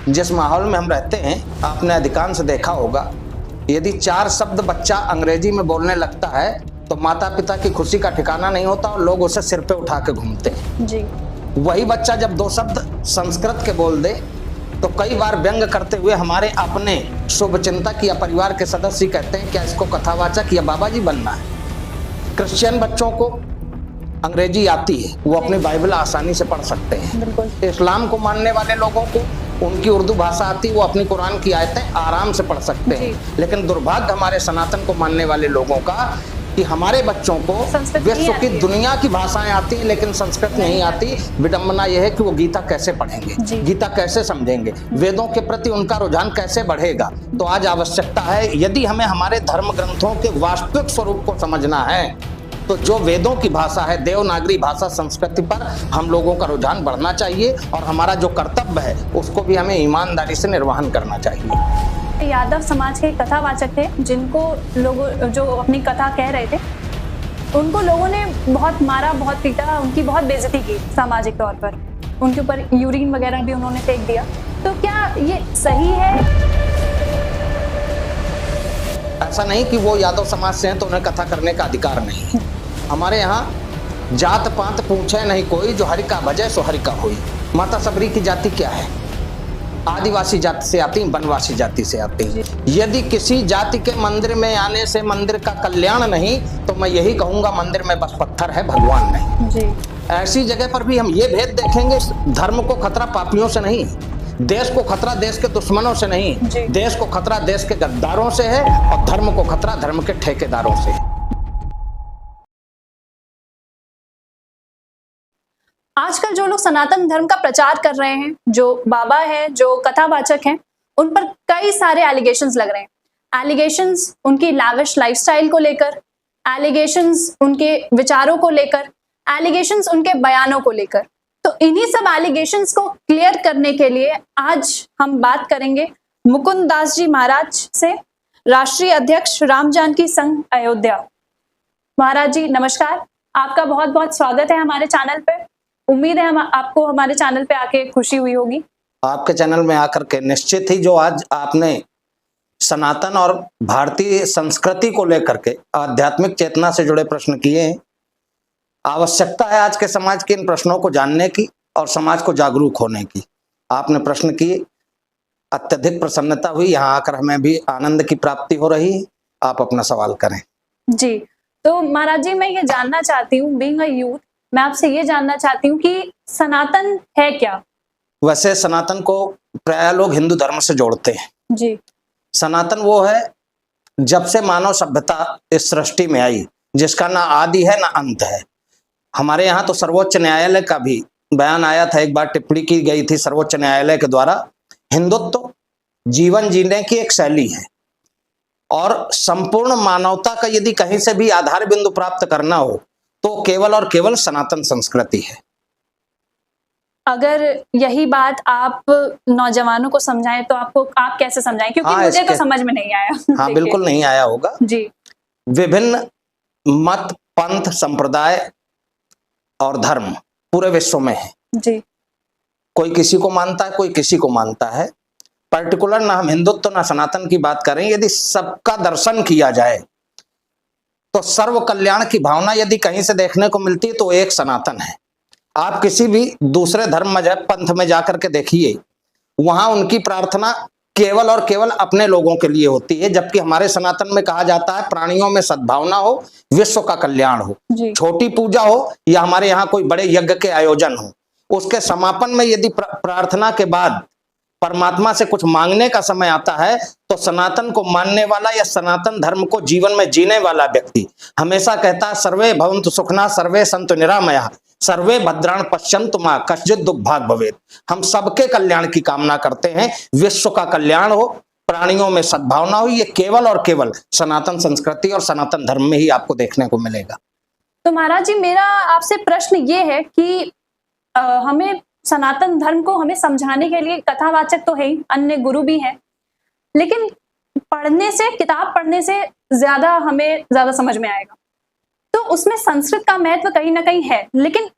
जिस माहौल में हम रहते हैं, आपने अधिकांश देखा होगा, यदि 4 शब्द बच्चा अंग्रेजी में बोलने लगता है तो माता पिता की खुशी का ठिकाना नहीं होता और लोग उसे सिर पे उठा के घूमते हैं जी। वही बच्चा जब 2 शब्द संस्कृत के बोल दे तो कई बार व्यंग करते हुए हमारे अपने शुभचिंतक या परिवार के सदस्य कहते हैं क्या इसको कथावाचक या बाबा जी बनना है। क्रिश्चियन बच्चों को अंग्रेजी आती है, वो अपनी बाइबल आसानी से पढ़ सकते हैं। इस्लाम को मानने वाले लोगों को उनकी उर्दू भाषा आती, वो अपनी कुरान की आयतें आराम से पढ़ सकते हैं। लेकिन दुर्भाग्य हमारे सनातन को मानने वाले लोगों का कि हमारे बच्चों को विश्व की दुनिया की भाषाएं आती हैं लेकिन संस्कृत नहीं आती। विडंबना यह है कि वो गीता कैसे पढ़ेंगे, गीता कैसे समझेंगे, वेदों के प्रति उनका रुझान कैसे बढ़ेगा। तो आज आवश्यकता है, यदि हमें हमारे धर्म ग्रंथों के वास्तविक स्वरूप को समझना है तो जो वेदों की भाषा है, देवनागरी भाषा संस्कृति पर हम लोगों का रुझान बढ़ना चाहिए और हमारा जो कर्तव्य है उसको भी हमें ईमानदारी से निर्वहन करना चाहिए। यादव समाज के कथावाचक थे जिनको लोग जो अपनी कथा कह रहे थे उनको लोगों ने बहुत मारा, बहुत पीटा, उनकी बहुत बेइज्जती की सामाजिक तौर पर। उनके ऊपर यूरिन वगैरह भी उन्होंने फेंक दिया। तो क्या ये सही है? ऐसा नहीं कि वो यादव समाज से हैं तो उन्हें कथा करने का अधिकार नहीं। हमारे यहाँ जात पात पूछे नहीं कोई, जो हरि का भजे सो हरि का होई। माता सबरी की जाति क्या है? आदिवासी जाति से आती, वनवासी जाति से आती। यदि किसी जाति के मंदिर में आने से मंदिर का कल्याण नहीं तो मैं यही कहूंगा मंदिर में बस पत्थर है, भगवान नहीं जी। ऐसी जगह पर भी हम ये भेद देखेंगे, धर्म को खतरा पापियों से नहीं, देश को खतरा देश के दुश्मनों से नहीं, देश को खतरा देश के गद्दारों से है और धर्म को खतरा धर्म के ठेकेदारों से है। आजकल जो लोग सनातन धर्म का प्रचार कर रहे हैं, जो बाबा है, जो कथावाचक हैं, उन पर कई सारे एलिगेशंस लग रहे हैं। एलिगेशंस उनकी लाविश लाइफस्टाइल को लेकर, एलिगेशंस उनके विचारों को लेकर, एलिगेशंस उनके बयानों को लेकर। तो इन्हीं सब एलिगेशंस को क्लियर करने के लिए आज हम बात करेंगे मुकुंद दास जी महाराज से, राष्ट्रीय अध्यक्ष राम जानकी संघ अयोध्या। महाराज जी नमस्कार, आपका बहुत बहुत स्वागत है हमारे चैनल पे। उम्मीद है आपको हमारे चैनल पे आके खुशी हुई होगी। आपके चैनल में आकर के निश्चित ही जो आज आपने सनातन और भारतीय संस्कृति को लेकर के आध्यात्मिक चेतना से जुड़े प्रश्न किए हैं, आवश्यकता है आज के समाज के इन प्रश्नों को जानने की और समाज को जागरूक होने की। आपने प्रश्न किए, अत्यधिक प्रसन्नता हुई, यहाँ आकर हमें भी आनंद की प्राप्ति हो रही है। आप अपना सवाल करें। जी, तो महाराज जी मैं ये जानना चाहती हूँ, बीइंग अ यूथ, मैं आपसे ये जानना चाहती हूँ कि सनातन है क्या? वैसे सनातन को प्राय लोग हिंदू धर्म से जोड़ते हैं जी। सनातन वो है जब से मानव सभ्यता इस सृष्टि में आई, जिसका ना आदि है ना अंत है। हमारे यहाँ तो सर्वोच्च न्यायालय का भी बयान आया था, एक बार टिप्पणी की गई थी सर्वोच्च न्यायालय के द्वारा, हिंदुत्व जीवन जीने की एक शैली है और संपूर्ण मानवता का यदि कहीं से भी आधार बिंदु प्राप्त करना हो तो केवल और केवल सनातन संस्कृति है। अगर यही बात आप नौजवानों को समझाएं तो आप कैसे समझाएं? क्योंकि मुझे तो समझ में नहीं आया। हाँ बिल्कुल नहीं आया होगा जी। विभिन्न मत, पंथ, संप्रदाय और धर्म पूरे विश्व में है जी। कोई किसी को मानता है, कोई किसी को मानता है। पर्टिकुलर ना हम हिंदुत्व ना सनातन की बात करें, यदि सबका दर्शन किया जाए तो सर्व कल्याण की भावना यदि कहीं से देखने को मिलती है तो एक सनातन है। आप किसी भी दूसरे धर्म मजहब पंथ में जाकर के देखिए, वहां उनकी प्रार्थना केवल और केवल अपने लोगों के लिए होती है, जबकि हमारे सनातन में कहा जाता है प्राणियों में सद्भावना हो, विश्व का कल्याण हो। छोटी पूजा हो या हमारे यहाँ कोई बड़े यज्ञ के आयोजन हो, उसके समापन में यदि प्रार्थना के बाद परमात्मा से कुछ मांगने का समय आता है तो सनातन को मानने वाला या सनातन धर्म को जीवन में जीने वाला व्यक्ति हमेशा कहता है सर्वे भवन्तु सुखना सर्वे सन्तु निरामया सर्वे भद्राण पश्यन्तु मा कश्चित् दुर्भाग भवेत्। हम सबके कल्याण की कामना करते हैं, विश्व का कल्याण हो, प्राणियों में सद्भावना हो। ये केवल और केवल सनातन संस्कृति और सनातन धर्म में ही आपको देखने को मिलेगा। तो महाराज जी मेरा आपसे प्रश्न ये है कि हमें सनातन धर्म को हमें समझाने के लिए कथावाचक तो है ही, अन्य गुरु भी हैं, लेकिन पढ़ने से, किताब पढ़ने से हमें ज्यादा समझ में आएगा। तो उसमें संस्कृत का महत्व कहीं ना कहीं है, लेकिन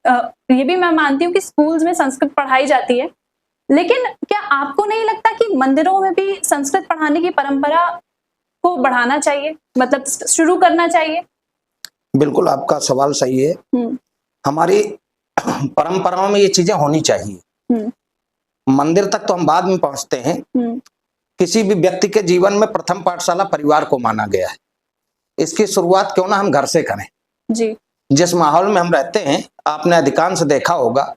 ये भी मैं मानती हूँ कि स्कूल्स में संस्कृत पढ़ाई जाती है, लेकिन क्या आपको नहीं लगता कि मंदिरों में भी संस्कृत पढ़ाने की परंपरा को बढ़ाना चाहिए, मतलब शुरू करना चाहिए? बिल्कुल, आपका सवाल सही है। हमारी परंपराओं में ये चीजें होनी चाहिए। मंदिर तक तो हम बाद में पहुंचते हैं। किसी भी व्यक्ति के जीवन में प्रथम पाठशाला परिवार को माना गया है। इसकी शुरुआत क्यों ना हम घर से करें। जी। जिस माहौल में हम रहते हैं, आपने अधिकांश देखा होगा,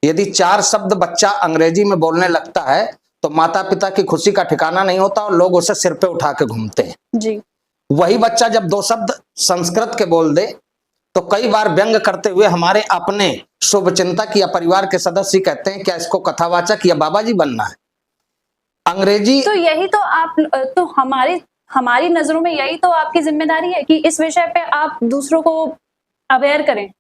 यदि 4 शब्द बच्चा अंग्रेजी में बोलने लगता है तो माता पिता की खुशी का ठिकाना नहीं होता और लोग उसे सिर पे उठा के घूमते हैं। जी। वही बच्चा जब 2 शब्द संस्कृत के बोल दे तो कई बार व्यंग करते हुए हमारे अपने शुभचिंतक या परिवार के सदस्य कहते हैं क्या इसको कथावाचक या बाबा जी बनना है। अंग्रेजी तो यही तो आप तो हमारी नजरों में यही तो आपकी जिम्मेदारी है कि इस विषय पे आप दूसरों को अवेयर करें।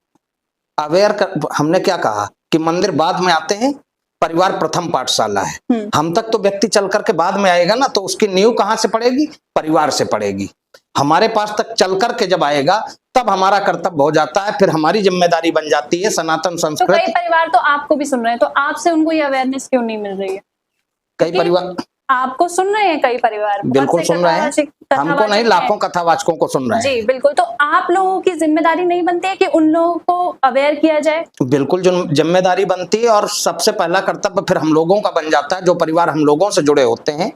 हमने क्या कहा कि मंदिर बाद में आते हैं, परिवार प्रथम पाठशाला है। हम तक तो व्यक्ति चल करके बाद में आएगा ना, तो उसकी नींव कहां से पड़ेगी? परिवार से पड़ेगी। हमारे पास तक चल करके जब आएगा तब हमारा कर्तव्य हो जाता है, फिर हमारी जिम्मेदारी बन जाती है सनातन तो संस्कृति। कई परिवार तो आपको भी सुन रहे हैं, तो आपसे उनको ये अवेयरनेस क्यों नहीं मिल रही है? कई परिवार आपको सुन रहे हैं, कई परिवार बिल्कुल सुन रहे हैं, हमको नहीं लाखों कथावाचकों को सुन रहे हैं। जी बिल्कुल। तो आप लोगों की जिम्मेदारी नहीं बनती है कि उन लोगों को अवेयर किया जाए? बिल्कुल जिम्मेदारी बनती है, और सबसे पहला कर्तव्य फिर हम लोगों का बन जाता है, जो परिवार हम लोगों से जुड़े होते हैं।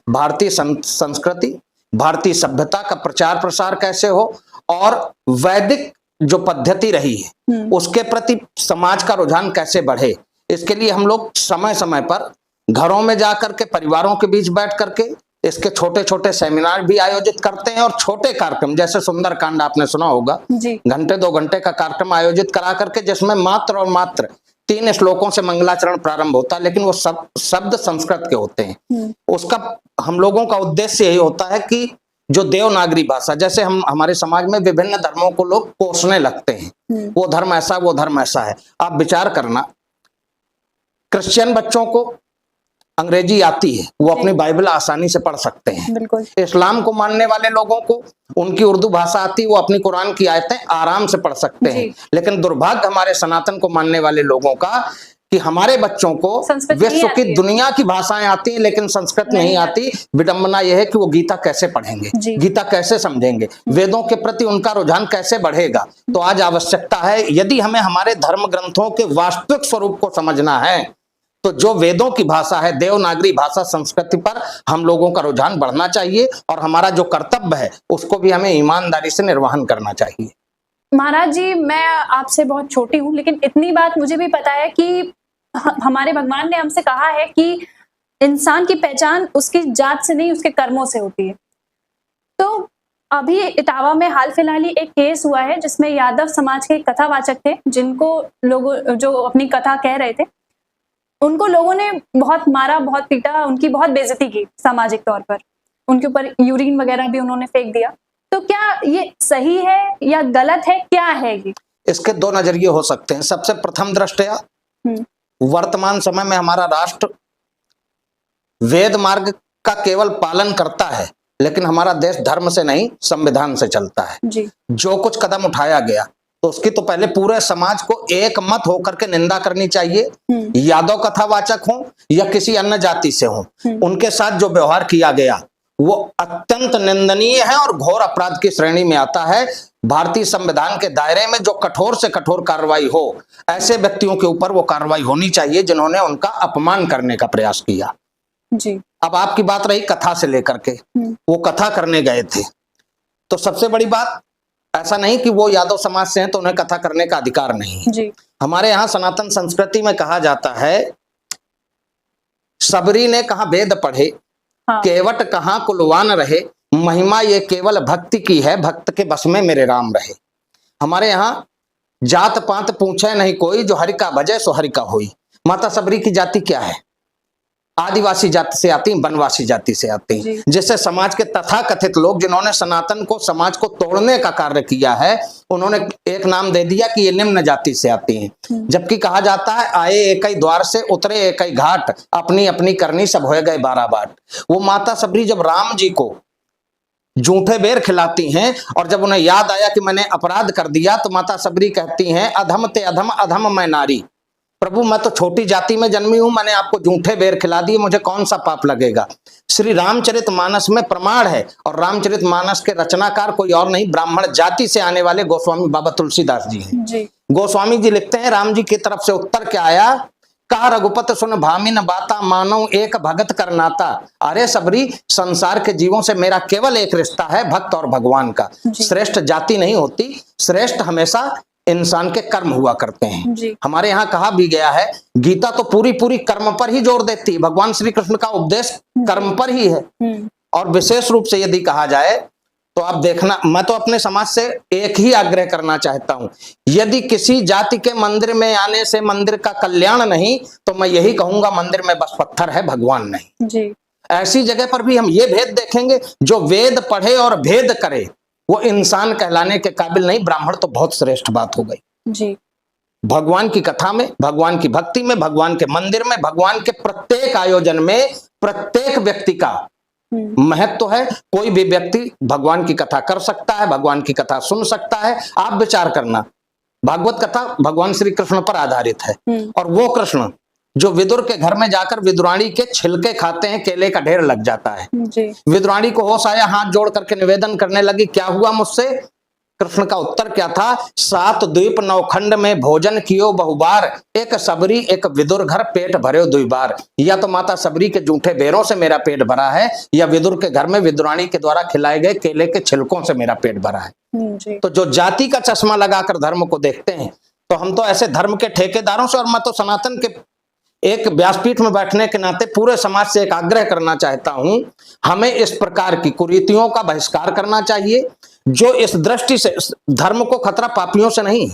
भारतीय संस्कृति, भारतीय सभ्यता का प्रचार प्रसार कैसे हो और वैदिक जो पद्धति रही है उसके प्रति समाज का रुझान कैसे बढ़े, इसके लिए हम लोग समय समय पर घरों में जाकर के, परिवारों के बीच बैठ करके इसके छोटे छोटे सेमिनार भी आयोजित करते हैं, और छोटे कार्यक्रम जैसे सुंदरकांड आपने सुना होगा, घंटे 2 घंटे का कार्यक्रम आयोजित करा करके, जिसमें मात्र और मात्र 3 श्लोकों से मंगलाचरण प्रारंभ होता है, लेकिन वो शब्द संस्कृत के होते हैं। उसका हम लोगों का उद्देश्य यही होता है कि जो देवनागरी भाषा, जैसे हमारे समाज में विभिन्न धर्मों को लोग कोसने लगते हैं, वो धर्म ऐसा, वो धर्म ऐसा है। आप विचार करना, क्रिश्चियन बच्चों को अंग्रेजी आती है, वो अपनी बाइबल आसानी से पढ़ सकते हैं। बिल्कुल। इस्लाम को मानने वाले लोगों को उनकी उर्दू भाषा आती है, वो अपनी कुरान की आयतें आराम से पढ़ सकते हैं। लेकिन दुर्भाग्य हमारे सनातन को मानने वाले लोगों का कि हमारे बच्चों को विश्व की दुनिया की भाषाएं आती हैं लेकिन संस्कृत नहीं आती। विडंबना यह है कि वो गीता कैसे पढ़ेंगे, गीता कैसे समझेंगे, वेदों के प्रति उनका रुझान कैसे बढ़ेगा। तो आज आवश्यकता है, यदि हमें हमारे धर्म ग्रंथों के वास्तविक स्वरूप को समझना है, तो जो वेदों की भाषा है, देवनागरी भाषा संस्कृति पर हम लोगों का रुझान बढ़ना चाहिए, और हमारा जो कर्तव्य है उसको भी हमें ईमानदारी से निर्वहन करना चाहिए। महाराज जी, मैं आपसे बहुत छोटी हूँ, लेकिन इतनी बात मुझे भी पता है कि हमारे भगवान ने हमसे कहा है कि इंसान की पहचान उसकी जात से नहीं, उसके कर्मों से होती है। तो अभी इटावा में हाल फिलहाल ही एक केस हुआ है जिसमें यादव समाज के कथावाचक थे, जिनको लोग जो अपनी कथा कह रहे थे, उनको लोगों ने बहुत मारा, बहुत पीटा, उनकी बहुत बेइज्जती की सामाजिक तौर पर, उनके ऊपर यूरिन वगैरह भी उन्होंने फेंक दिया। तो क्या ये सही है या गलत है, क्या है ये? इसके 2 नजरिए हो सकते हैं। सबसे प्रथम दृष्टया वर्तमान समय में हमारा राष्ट्र वेद मार्ग का केवल पालन करता है, लेकिन हमारा देश धर्म से नहीं संविधान से चलता है। जो कुछ कदम उठाया गया तो उसकी तो पहले पूरे समाज को एक मत होकर के निंदा करनी चाहिए। यादव कथावाचक हो या किसी अन्य जाति से हो, उनके साथ जो व्यवहार किया गया वो अत्यंत निंदनीय है और घोर अपराध की श्रेणी में आता है। भारतीय संविधान के दायरे में जो कठोर से कठोर कार्रवाई हो, ऐसे व्यक्तियों के ऊपर वो कार्रवाई होनी चाहिए जिन्होंने उनका अपमान करने का प्रयास किया। अब आपकी बात रही कथा से लेकर के, वो कथा करने गए थे, तो सबसे बड़ी बात ऐसा नहीं कि वो यादव समाज से हैं तो उन्हें कथा करने का अधिकार नहीं। हमारे यहाँ सनातन संस्कृति में कहा जाता है, सबरी ने कहा वेद पढ़े, केवट कहाँ कुलवान रहे, महिमा ये केवल भक्ति की है, भक्त के बस में मेरे राम रहे। हमारे यहाँ जात पात पूछे नहीं कोई, जो हरि का भजे सो हरि का होई। माता सबरी की जाति क्या है? आदिवासी जाति से आती, वनवासी जाति से आती, जिससे समाज के तथाकथित लोग जिन्होंने सनातन को, समाज को तोड़ने का कार्य किया है, उन्होंने एक नाम दे दिया कि ये निम्न जाति से आती हैं। जबकि कहा जाता है, आए एक ही द्वार से उतरे एक ही घाट, अपनी अपनी करनी सब हो गए 12 बाट। वो माता सबरी जब राम जी को जूठे बेर खिलाती हैं और जब उन्हें याद आया कि मैंने अपराध कर दिया, तो माता सबरी कहती हैं, अधम ते अधम अधम मैं नारी, प्रभु मैं तो छोटी जाति में जन्मी हूं, मैंने आपको जूठे बेर खिला दिए, मुझे कौन सा पाप लगेगा। श्री रामचरितमानस में प्रमाण है, और रामचरितमानस के रचनाकार कोई और नहीं, ब्राह्मण जाति से आने वाले गोस्वामी बाबा तुलसीदास जी हैं। जी। गोस्वामी जी लिखते हैं, राम जी की तरफ से उत्तर क्या आया, कहा रघुपत सुन भामिन बाता, मानव एक भगत करनाता। अरे सबरी, संसार के जीवों से मेरा केवल एक रिश्ता है, भक्त और भगवान का। श्रेष्ठ जाति नहीं होती, श्रेष्ठ हमेशा इंसान के कर्म हुआ करते हैं। जी। हमारे यहाँ कहा भी गया है, गीता तो पूरी पूरी कर्म पर ही जोर देती है, भगवान श्री कृष्ण का उपदेश कर्म पर ही है। और विशेष रूप से यदि कहा जाए तो आप देखना, मैं तो अपने समाज से एक ही आग्रह करना चाहता हूं, यदि किसी जाति के मंदिर में आने से मंदिर का कल्याण नहीं, तो मैं यही कहूंगा मंदिर में बस पत्थर है, भगवान नहीं। जी। ऐसी जगह पर भी हम ये भेद देखेंगे, जो वेद पढ़े और भेद करे वो इंसान कहलाने के काबिल नहीं, ब्राह्मण तो बहुत श्रेष्ठ बात हो गई। जी। भगवान की कथा में, भगवान की भक्ति में, भगवान के मंदिर में, भगवान के प्रत्येक आयोजन में प्रत्येक व्यक्ति का महत्व है। कोई भी व्यक्ति भगवान की कथा कर सकता है, भगवान की कथा सुन सकता है। आप विचार करना, भागवत कथा भगवान श्री कृष्ण पर आधारित है, और वो कृष्ण जो विदुर के घर में जाकर विदुराणी के छिलके खाते हैं, केले का ढेर लग जाता है। विदुराणी को होश आया, हाथ जोड़ करके निवेदन करने लगी, क्या हुआ मुझसे। कृष्ण का उत्तर क्या था, 7 द्वीप 9 खंड में भोजन कियो बहुबार, एक सबरी एक विदुर घर पेट भरे 2 बार। या तो माता सबरी के जूठे बेरों से मेरा पेट भरा है, या विदुर के घर में विदुराणी के द्वारा खिलाए गए केले के छिलकों से मेरा पेट भरा है। तो जो जाति का चश्मा लगाकर धर्म को देखते हैं, तो हम तो ऐसे धर्म के ठेकेदारों से, और मैं तो सनातन के एक व्यासपीठ में बैठने के नाते पूरे समाज से एक आग्रह करना चाहता हूं, हमें इस प्रकार की कुरीतियों का बहिष्कार करना चाहिए, जो इस दृष्टि से धर्म को खतरा पापियों से नहीं,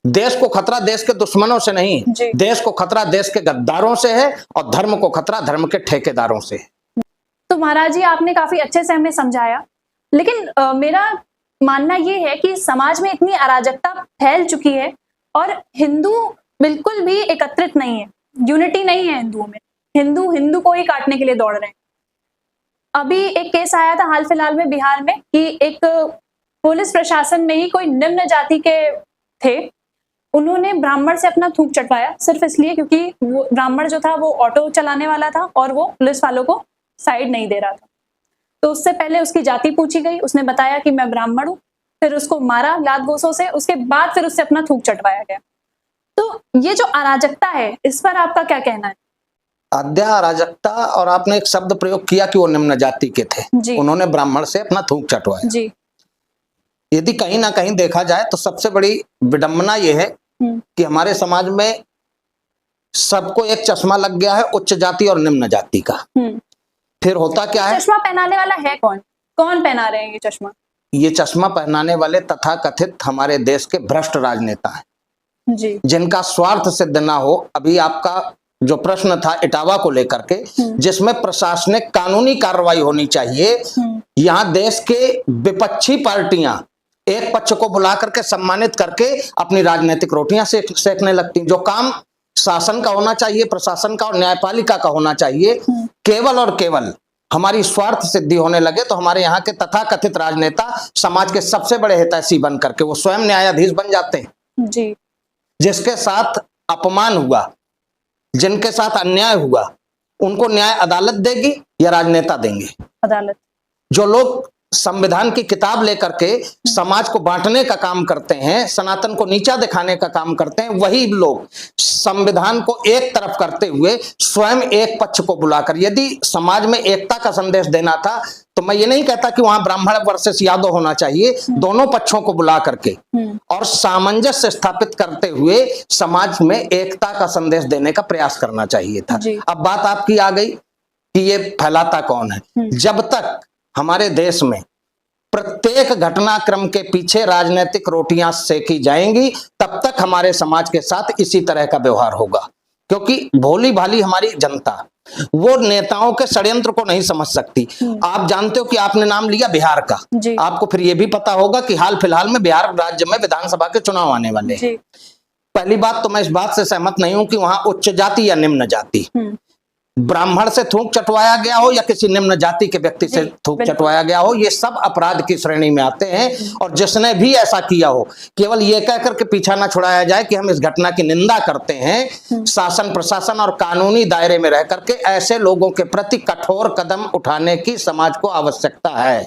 देश को खतरा देश के दुश्मनों से नहीं, देश को खतरा देश के गद्दारों से है, और धर्म को खतरा धर्म के ठेकेदारों से है। तो महाराज जी, आपने काफी अच्छे से हमें समझाया, लेकिन मेरा मानना ये है कि समाज में इतनी अराजकता फैल चुकी है, और हिंदू बिल्कुल भी एकत्रित नहीं है, यूनिटी नहीं है हिंदुओं में। हिंदू को ही काटने के लिए दौड़ रहे हैं। अभी एक केस आया था हाल फिलहाल में बिहार में, कि एक पुलिस प्रशासन में ही कोई निम्न जाति के थे, उन्होंने ब्राह्मण से अपना थूक चटवाया, सिर्फ इसलिए क्योंकि वो ब्राह्मण जो था वो ऑटो चलाने वाला था, और वो पुलिस वालों को साइड नहीं दे रहा था। तो उससे पहले उसकी जाति पूछी गई, उसने बताया कि मैं ब्राह्मण हूँ, फिर उसको मारा लात गोसों से, उसके बाद फिर उससे अपना थूक चटवाया गया। तो ये जो अराजकता है, इस पर आपका क्या कहना है? अध्या अराजकता, और आपने एक शब्द प्रयोग किया कि वो निम्न जाति के थे, उन्होंने ब्राह्मण से अपना थूक चटवाया। जी। यदि कहीं ना कहीं देखा जाए तो सबसे बड़ी विडंबना यह है कि हमारे समाज में सबको एक चश्मा लग गया है, उच्च जाति और निम्न जाति का। फिर होता क्या है, चश्मा पहनाने वाला है कौन? कौन पहना रहे हैं ये चश्मा? ये चश्मा पहनाने वाले तथाकथित हमारे देश के भ्रष्ट राजनेता हैं, जी, जिनका स्वार्थ सिद्ध ना हो। अभी आपका जो प्रश्न था इटावा को लेकर के, जिसमें प्रशासनिक कानूनी कार्रवाई होनी चाहिए, यहाँ देश के विपक्षी पार्टियां एक पक्ष को बुला करके सम्मानित करके अपनी राजनीतिक रोटियां सेकने लगती। जो काम शासन का होना चाहिए, प्रशासन का और न्यायपालिका का होना चाहिए, केवल और केवल हमारी स्वार्थ सिद्धि होने लगे तो हमारे यहाँ के तथाकथित राजनेता समाज के सबसे बड़े हितैषी बन करके वो स्वयं न्यायाधीश बन जाते हैं। जी। जिसके साथ अपमान हुआ, जिनके साथ अन्याय हुआ, उनको न्याय अदालत देगी या राजनेता देंगे? अदालत। जो लोग संविधान की किताब लेकर के समाज को बांटने का काम करते हैं, सनातन को नीचा दिखाने का काम करते हैं, वही लोग संविधान को एक तरफ करते हुए स्वयं एक पक्ष को बुलाकर, यदि समाज में एकता का संदेश देना था तो मैं ये नहीं कहता कि वहां ब्राह्मण वर्सेस यादव होना चाहिए, दोनों पक्षों को बुला करके और सामंजस्य स्थापित करते हुए समाज में एकता का संदेश देने का प्रयास करना चाहिए था। अब बात आपकी आ गई कि ये फैलाता कौन है। जब तक हमारे देश में प्रत्येक घटनाक्रम के पीछे राजनीतिक रोटियां सेकी जाएंगी, तब तक हमारे समाज के साथ इसी तरह का व्यवहार होगा, क्योंकि भोली भाली हमारी जनता वो नेताओं के षड्यंत्र को नहीं समझ सकती। आप जानते हो कि आपने नाम लिया बिहार का, आपको फिर यह भी पता होगा कि हाल फिलहाल में बिहार राज्य में विधानसभा के चुनाव आने वाले हैं। पहली बात तो मैं इस बात से सहमत नहीं हूं कि वहां उच्च जाति या निम्न जाति, ब्राह्मण से थूक चटवाया गया हो या किसी निम्न जाति के व्यक्ति से जी, थूक बिल्कुल। चटवाया गया हो, ये सब अपराध की श्रेणी में आते हैं। और जिसने भी ऐसा किया हो, केवल ये कह करके पीछा ना छुड़ाया जाए कि हम इस घटना की निंदा करते हैं। शासन प्रशासन और कानूनी दायरे में रह करके ऐसे लोगों के प्रति कठोर कदम उठाने की समाज को आवश्यकता है।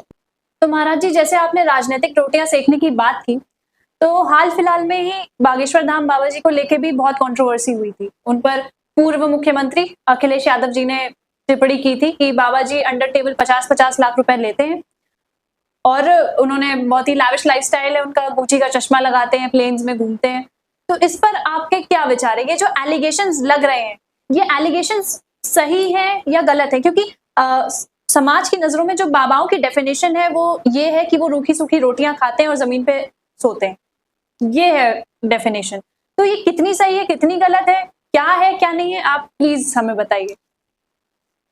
तो महाराज जी, जैसे आपने राजनीतिक रोटियां सेकने की बात की, तो हाल फिलहाल में ही बागेश्वर धाम बाबा जी को लेके भी बहुत कंट्रोवर्सी हुई थी। उन पर पूर्व मुख्यमंत्री अखिलेश यादव जी ने टिप्पणी की थी कि बाबा जी अंडर टेबल 50-50 लाख रुपए लेते हैं और उन्होंने बहुत ही लाविश लाइफस्टाइल है उनका, गुची का चश्मा लगाते हैं, प्लेन्स में घूमते हैं। तो इस पर आपके क्या विचार है? ये जो एलिगेशंस लग रहे हैं, ये एलिगेशंस सही है या गलत है? क्योंकि समाज की नजरों में जो बाबाओं की डेफिनेशन है वो ये है कि वो रूखी सूखी रोटियां खाते हैं और जमीन पे सोते हैं, ये है डेफिनेशन। तो ये कितनी सही है, कितनी गलत है, क्या है क्या नहीं है, आप प्लीज हमें बताइए।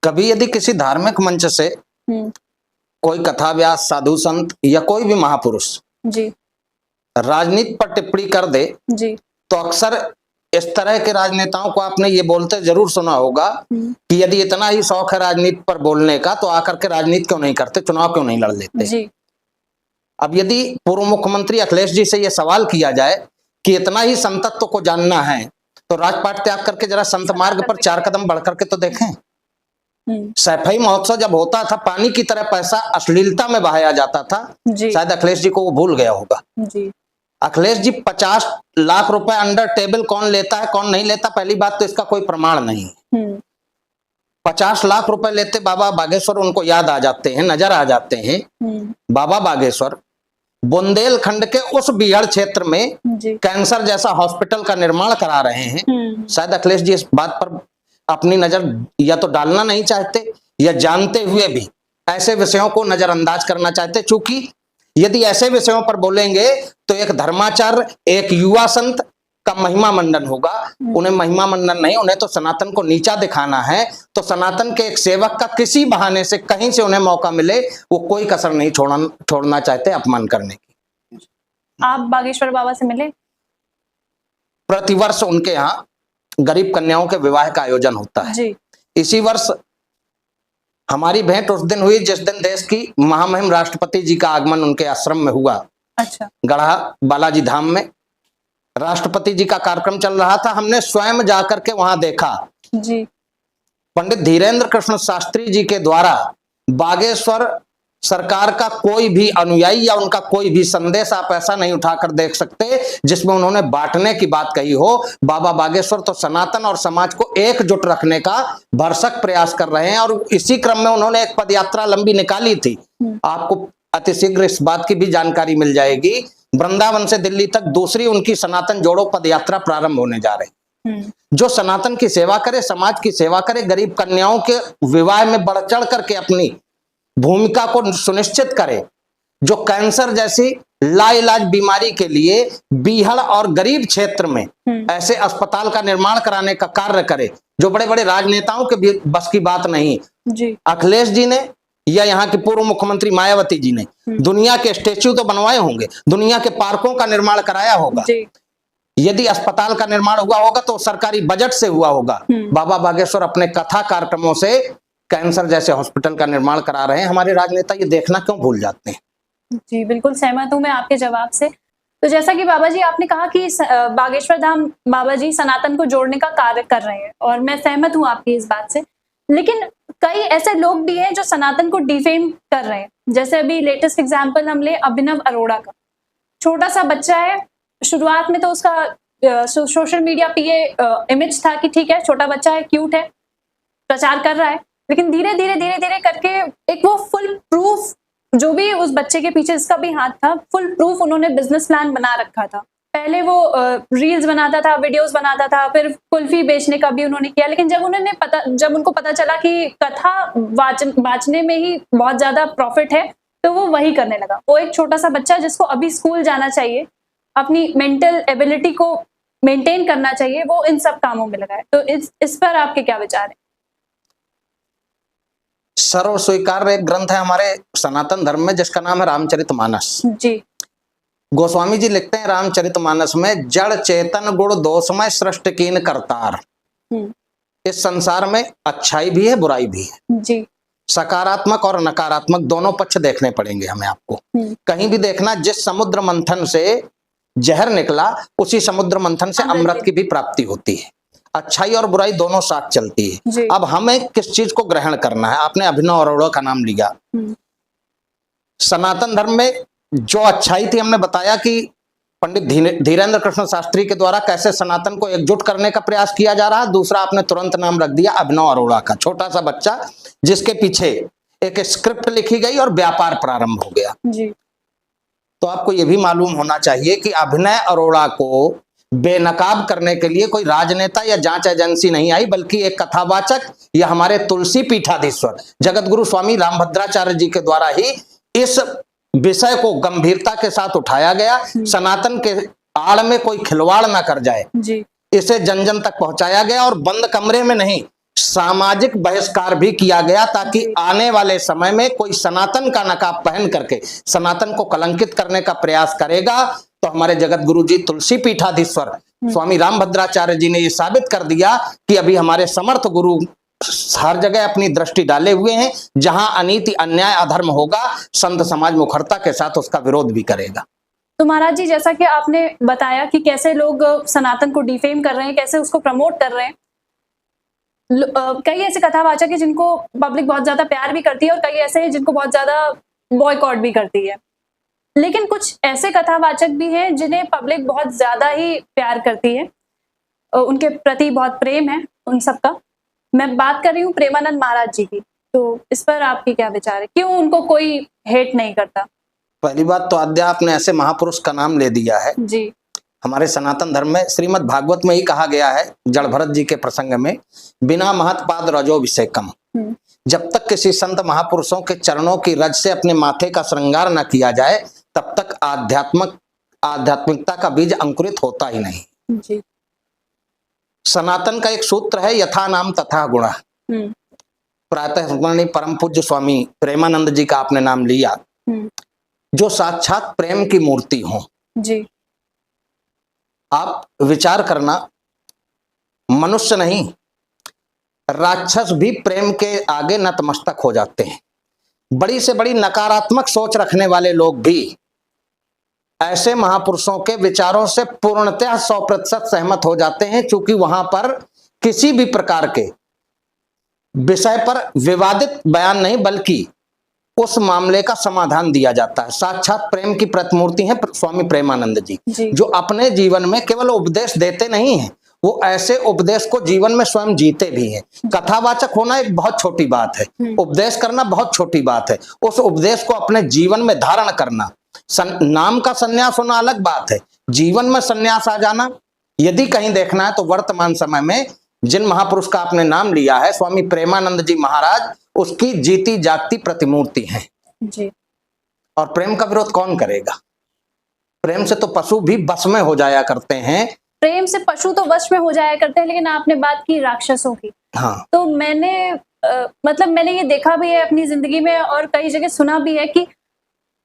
कभी यदि किसी धार्मिक मंच से कोई कथा व्यास, साधु संत या कोई भी महापुरुष जी राजनीति पर टिप्पणी कर दे, जी तो अक्सर इस तरह के राजनेताओं को आपने ये बोलते जरूर सुना होगा कि यदि इतना ही शौक है राजनीति पर बोलने का तो आकर के राजनीति क्यों नहीं करते, चुनाव क्यों नहीं लड़ लेते। जी अब यदि पूर्व मुख्यमंत्री अखिलेश जी से यह सवाल किया जाए कि इतना ही संतत्व को जानना है तो राजपाट त्याग करके जरा संत मार्ग पर 4 कदम बढ़ करके तो देखें। सैफई महोत्सव जब होता था, पानी की तरह पैसा अश्लीलता में बहाया जाता था। जी शायद अखिलेश जी को वो भूल गया होगा। जी अखिलेश जी 50 लाख रुपए अंडर टेबल कौन लेता है कौन नहीं लेता, पहली बात तो इसका कोई प्रमाण नहीं। 50 लाख रुपए लेते बाबा बागेश्वर उनको याद आ जाते हैं, नजर आ जाते हैं। बाबा बागेश्वर बुंदेलखंड के उस बीहड़ क्षेत्र में जी कैंसर जैसा हॉस्पिटल का निर्माण करा रहे हैं। शायद अखिलेश जी इस बात पर अपनी नजर या तो डालना नहीं चाहते या जानते हुए भी ऐसे विषयों को नजरअंदाज करना चाहते, चूंकि यदि ऐसे विषयों पर बोलेंगे तो एक धर्माचार्य, एक युवा संत का महिमा मंडन होगा। उन्हें महिमा मंडन नहीं, उन्हें तो सनातन को नीचा दिखाना है। तो सनातन के एक सेवक का किसी बहाने से कहीं से उन्हें मौका मिले, वो कोई कसर नहीं छोड़ना चाहते अपमान करने की। आप बागेश्वर बाबा से मिले? प्रतिवर्ष उनके यहाँ गरीब कन्याओं के विवाह का आयोजन होता है। जी इसी वर्ष हमारी भेंट उस दिन हुई जिस दिन देश की महामहिम राष्ट्रपति जी का आगमन उनके आश्रम में हुआ। अच्छा। गढ़ा बालाजी धाम में राष्ट्रपति जी का कार्यक्रम चल रहा था। हमने स्वयं जाकर के वहां देखा। जी पंडित धीरेन्द्र कृष्ण शास्त्री जी के द्वारा बागेश्वर सरकार का कोई भी अनुयायी या उनका कोई भी संदेश आप ऐसा नहीं उठाकर देख सकते जिसमें उन्होंने बांटने की बात कही हो। बाबा बागेश्वर तो सनातन और समाज को एकजुट रखने का भरसक प्रयास कर रहे हैं और इसी क्रम में उन्होंने एक पदयात्रा लंबी निकाली थी। आपको अतिशीघ्र इस बात की भी जानकारी मिल जाएगी। वृंदावन से दिल्ली तक दूसरी उनकी सनातन जोड़ो पदयात्रा प्रारंभ होने जा रही, जो सनातन की सेवा करे, समाज की सेवा करे, गरीब कन्याओं के विवाह में बढ़ चढ़ करके अपनी भूमिका को सुनिश्चित करे, जो कैंसर जैसी लाइलाज बीमारी के लिए बीहड़ और गरीब क्षेत्र में ऐसे अस्पताल का निर्माण कराने का कार्य करे, जो बड़े बड़े राजनेताओं के भी बस की बात नहीं। जी अखिलेश जी ने या यहाँ के पूर्व मुख्यमंत्री मायावती जी ने दुनिया के स्टेच्यू तो बनवाए होंगे, दुनिया के पार्कों का निर्माण कराया होगा। जी यदि अस्पताल का निर्माण हुआ होगा तो सरकारी बजट से हुआ होगा। बाबा बागेश्वर अपने कथा कार्यक्रमों से कैंसर जैसे हॉस्पिटल का निर्माण करा रहे हैं। हमारे राजनेता ये देखना क्यों भूल जाते हैं? जी बिल्कुल सहमत हूं मैं आपके जवाब से। तो जैसा कि बाबा जी आपने कहा कि बागेश्वर धाम बाबा जी सनातन को जोड़ने का कार्य कर रहे हैं और मैं सहमत हूं आपकी इस बात से, लेकिन कई ऐसे लोग भी हैं जो सनातन को डिफेम कर रहे हैं। जैसे अभी लेटेस्ट एग्जांपल हम ले अभिनव अरोड़ा का। छोटा सा बच्चा है, शुरुआत में तो उसका सोशल मीडिया पे ये इमेज था कि ठीक है छोटा बच्चा है, क्यूट है, प्रचार कर रहा है, लेकिन धीरे धीरे करके एक वो फुल प्रूफ, जो भी उस बच्चे के पीछे जिसका भी हाथ था, फुल प्रूफ उन्होंने बिजनेस प्लान बना रखा था। पहले वो रील्स बनाता था, वीडियोस बनाता था, फिर कुल्फी बेचने का भी उन्होंने किया, लेकिन जब उनको पता चला कि कथा वाचने में ही बहुत ज्यादा प्रॉफिट है तो वो वही करने लगा। वो एक छोटा सा बच्चा जिसको अभी स्कूल जाना चाहिए, अपनी मेंटल एबिलिटी को मेंटेन करना चाहिए, वो इन सब कामों में लगा है। तो इस पर आपके क्या विचार है? सर्व स्वीकार्य एक ग्रंथ है हमारे सनातन धर्म में जिसका नाम है रामचरितमानस। जी गोस्वामी जी लिखते हैं रामचरितमानस में, जड़ चेतन गुण दोषमय सृष्टि कीन करतार। इस संसार में अच्छाई भी है, बुराई भी है। जी। सकारात्मक और नकारात्मक दोनों पक्ष देखने पड़ेंगे हमें आपको। कहीं भी देखना, जिस समुद्र मंथन से जहर निकला उसी समुद्र मंथन से अमृत की भी प्राप्ति होती है। अच्छाई और बुराई दोनों साथ चलती है। अब हमें किस चीज को ग्रहण करना है? आपने अभिनव अरोड़ा का नाम लिया। सनातन धर्म में जो अच्छाई थी, हमने बताया कि पंडित धीरेन्द्र कृष्ण शास्त्री के द्वारा कैसे सनातन को एकजुट करने का प्रयास किया जा रहा है। दूसरा आपने तुरंत नाम रख दिया अभिनव अरोड़ा का, छोटा सा बच्चा जिसके पीछे एक स्क्रिप्ट लिखी गई और व्यापार प्रारंभ हो गया। जी। तो आपको यह भी मालूम होना चाहिए कि अभिनव अरोड़ा को बेनकाब करने के लिए कोई राजनेता या जांच एजेंसी नहीं आई, बल्कि एक कथावाचक या हमारे तुलसी पीठाधीश्वर जगत गुरु स्वामी रामभद्राचार्य जी के द्वारा ही इस विषय को गंभीरता के साथ उठाया गया। सनातन के आड़ में कोई खिलवाड़ ना कर जाए, इसे जन जन तक पहुंचाया गया और बंद कमरे में नहीं, सामाजिक बहिष्कार भी किया गया, ताकि आने वाले समय में कोई सनातन का नकाब पहन करके सनातन को कलंकित करने का प्रयास करेगा तो हमारे जगत गुरु जी तुलसी पीठाधीश्वर स्वामी रामभद्राचार्य जी ने ये साबित कर दिया कि अभी हमारे समर्थ गुरु हर जगह अपनी दृष्टि डाले हुए हैं। जहां अनीति, अन्याय, अधर्म होगा, संत समाज मुखरता के साथ उसका विरोध भी करेगा। तो महाराज जी, जैसा कि आपने बताया कि कैसे लोग सनातन को डिफेम कर रहे हैं, कैसे उसको प्रमोट कर रहे हैं, कई ऐसे कथावाचक हैं जिनको पब्लिक बहुत ज्यादा प्यार भी करती है और कई ऐसे हैं जिनको बहुत ज्यादा बॉयकॉट भी करती है। लेकिन कुछ ऐसे कथावाचक भी हैं जिन्हें पब्लिक बहुत ज्यादा ही प्यार करती है, उनके प्रति बहुत प्रेम है उन सबका। मैं बात कर रही हूँ प्रेमानंद महाराज जी की। तो इस पर आपकी क्या विचार है, क्यों उनको कोई हेट नहीं करता? पहली बात तो आद्या, आपने ऐसे महापुरुष का नाम ले दिया है जी। हमारे सनातन धर्म में श्रीमद् भागवत में ही कहा गया है, जड़ भरत जी के प्रसंग में, बिना महत पाद रजोभिषेकम। जब तक किसी संत महापुरुषों के चरणों की रज से अपने माथे का श्रृंगार न किया जाए, तब तक आध्यात्मिकता का बीज अंकुरित होता ही नहीं। जी। सनातन का एक सूत्र है, यथा नाम तथा गुण। प्रातः स्मरणीय परम पूज्य स्वामी प्रेमानंद जी का आपने नाम लिया, जो साक्षात प्रेम की मूर्ति हो। जी। आप विचार करना, मनुष्य नहीं, राक्षस भी प्रेम के आगे नतमस्तक हो जाते हैं। बड़ी से बड़ी नकारात्मक सोच रखने वाले लोग भी ऐसे महापुरुषों के विचारों से पूर्णतः 100% सहमत हो जाते हैं, क्योंकि वहां पर किसी भी प्रकार के विषय पर विवादित बयान नहीं, बल्कि उस मामले का समाधान दिया जाता है। साक्षात प्रेम की प्रतिमूर्ति है स्वामी प्रेमानंद जी, जो अपने जीवन में केवल उपदेश देते नहीं हैं, वो ऐसे उपदेश को जीवन में स्वयं जीते भी हैं। कथावाचक होना एक बहुत छोटी बात है, उपदेश करना बहुत छोटी बात है, उस उपदेश को अपने जीवन में धारण करना, नाम का संन्यास होना अलग बात है, जीवन में संन्यास आ जाना। यदि कहीं देखना है तो वर्तमान समय में जिन महापुरुष का आपने नाम लिया है, स्वामी प्रेमानंद जी महाराज, उसकी जीती जागती प्रतिमूर्ति है जी। और प्रेम का विरोध कौन करेगा? प्रेम से तो पशु भी बस में हो जाया करते हैं। प्रेम से पशु तो वश में हो जाया करते हैं, लेकिन आपने बात की राक्षसों की। हाँ। तो मैंने ये देखा भी है अपनी जिंदगी में और कई जगह सुना भी है कि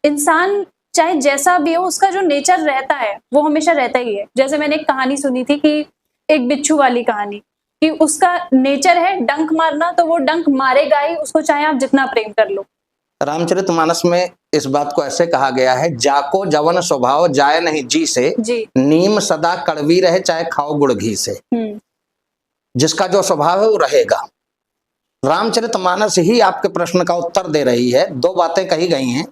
इंसान चाहे जैसा भी हो, उसका जो नेचर रहता है वो हमेशा रहता ही है। जैसे मैंने एक कहानी सुनी थी कि एक बिच्छू वाली कहानी, कि उसका नेचर है डंक मारना, तो वो डंक मारेगा ही, उसको चाहे आप जितना प्रेम कर लो। रामचरितमानस में इस बात को ऐसे कहा गया है, जाको जवन स्वभाव जाए नहीं जी से, नीम सदा कड़वी रहे चाहे खाओ गुड़ घी से। जिसका जो स्वभाव है वो रहेगा। रामचरितमानस ही आपके प्रश्न का उत्तर दे रही है। दो बातें कही गई हैं।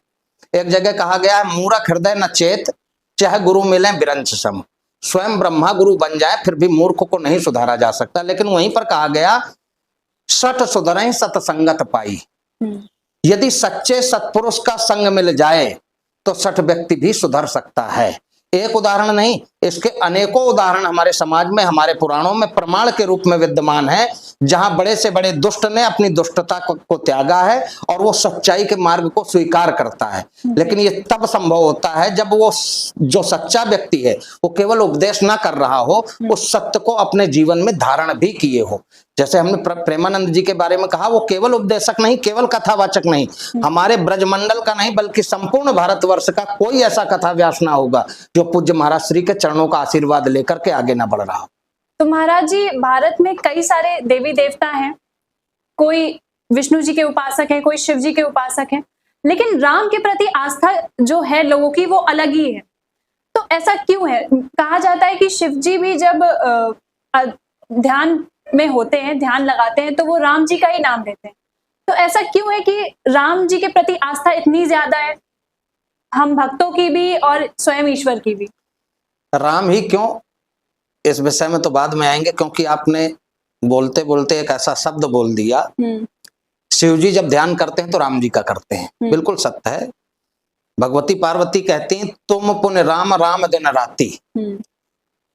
एक जगह कहा गया है, मूर्ख हृदय न चेत चाहे गुरु मिले बिरंच सम। स्वयं ब्रह्मा गुरु बन जाए फिर भी मूर्ख को नहीं सुधारा जा सकता। लेकिन वहीं पर कहा गया, सठ सुधरें सतसंगत पाई। यदि सच्चे सत्पुरुष का संग मिल जाए तो सठ व्यक्ति भी सुधर सकता है। एक उदाहरण नहीं, इसके अनेकों उदाहरण हमारे समाज में, हमारे पुराणों में प्रमाण के रूप में विद्यमान है, जहां बड़े से बड़े दुष्ट ने अपनी दुष्टता को त्यागा है और वो सच्चाई के मार्ग को स्वीकार करता है। लेकिन ये तब संभव होता है जब वो जो सच्चा व्यक्ति है वो केवल उपदेश ना कर रहा हो, उस सत्य को अपने जीवन में धारण भी किए हो। जैसे हमने प्रेमानंद जी के बारे में कहा, वो केवल उपदेशक नहीं, केवल कथावाचक नहीं, हमारे ब्रजमंडल का नहीं बल्कि संपूर्ण भारतवर्ष का कोई ऐसा कथा व्यास ना होगा जो पूज्य महाराज श्री के चरणों का आशीर्वाद लेकर के आगे ना बढ़ रहा। तो महाराज जी, भारत में कई सारे देवी देवता हैं, कोई विष्णु जी के उपासक हैं, कोई शिव जी के उपासक हैं, लेकिन राम के प्रति आस्था जो है लोगों की वो अलग ही है। तो ऐसा क्यों है? कहा जाता है कि शिव जी भी जब ध्यान में होते हैं, ध्यान लगाते हैं, तो वो राम जी का ही नाम लेते हैं। तो ऐसा क्यों है कि राम जी के प्रति आस्था इतनी ज्यादा है, हम भक्तों की भी और स्वयं ईश्वर की भी? राम ही क्यों, इस विषय में तो बाद में आएंगे, क्योंकि आपने बोलते बोलते एक ऐसा शब्द बोल दिया, शिव जी जब ध्यान करते हैं तो राम जी का करते हैं। बिल्कुल सत्य है। भगवती पार्वती कहती हैं, तुम पुण्य राम राम दिन राती।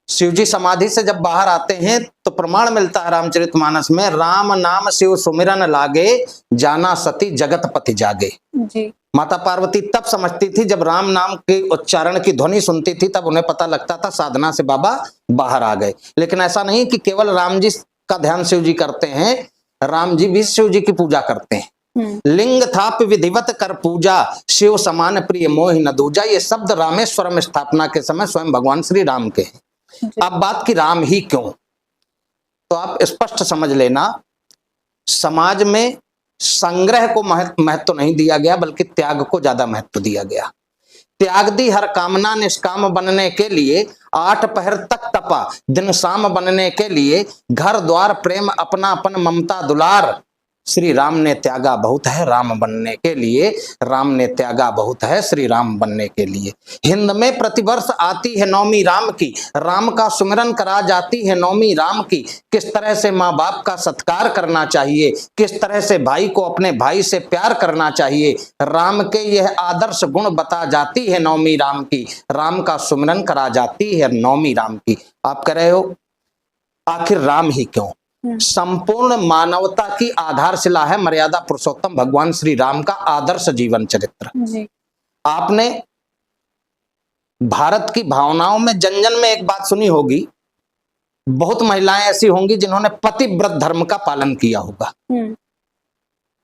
शिव जी समाधि से जब बाहर आते हैं तो प्रमाण मिलता है रामचरितमानस में, राम नाम शिव सुमिरन लागे, जाना सती जगत पति जागे। जी। माता पार्वती तब समझती थी जब राम नाम के उच्चारण की ध्वनि सुनती थी, तब उन्हें पता लगता था साधना से बाबा बाहर आ गए। लेकिन ऐसा नहीं कि केवल राम जी का ध्यान शिव जी करते हैं, राम जी भी शिव जी की पूजा करते हैं। लिंग थाप विधिवत कर पूजा, शिव समान प्रिय मोहि न दूजा। ये शब्द रामेश्वरम स्थापना के समय स्वयं भगवान श्री राम के हैं। अब बात की राम ही क्यों, तो आप स्पष्ट समझ लेना, समाज में संग्रह को महत्व नहीं दिया गया, बल्कि त्याग को ज्यादा महत्व दिया गया। त्याग दी हर कामना निष्काम बनने के लिए, 8 पहर तक तपा दिन शाम बनने के लिए, घर द्वार प्रेम अपनापन ममता दुलार, श्री राम ने त्यागा बहुत है राम बनने के लिए। राम ने त्यागा बहुत है श्री राम बनने के लिए। हिंद में प्रतिवर्ष आती है नवमी राम की, राम का सुमिरन करा जाती है नवमी राम की। किस तरह से माँ बाप का सत्कार करना चाहिए, किस तरह से भाई को अपने भाई से प्यार करना चाहिए, राम के यह आदर्श गुण बता जाती है नवमी राम की। राम का सुमिरन करा जाती है नवमी राम की। आप कह रहे हो आखिर राम ही क्यों? संपूर्ण मानवता की आधारशिला है मर्यादा पुरुषोत्तम भगवान श्री राम का आदर्श जीवन चरित्र। जी। आपने भारत की भावनाओं में जन जन में एक बात सुनी होगी, बहुत महिलाएं ऐसी होंगी जिन्होंने पतिव्रत धर्म का पालन किया होगा।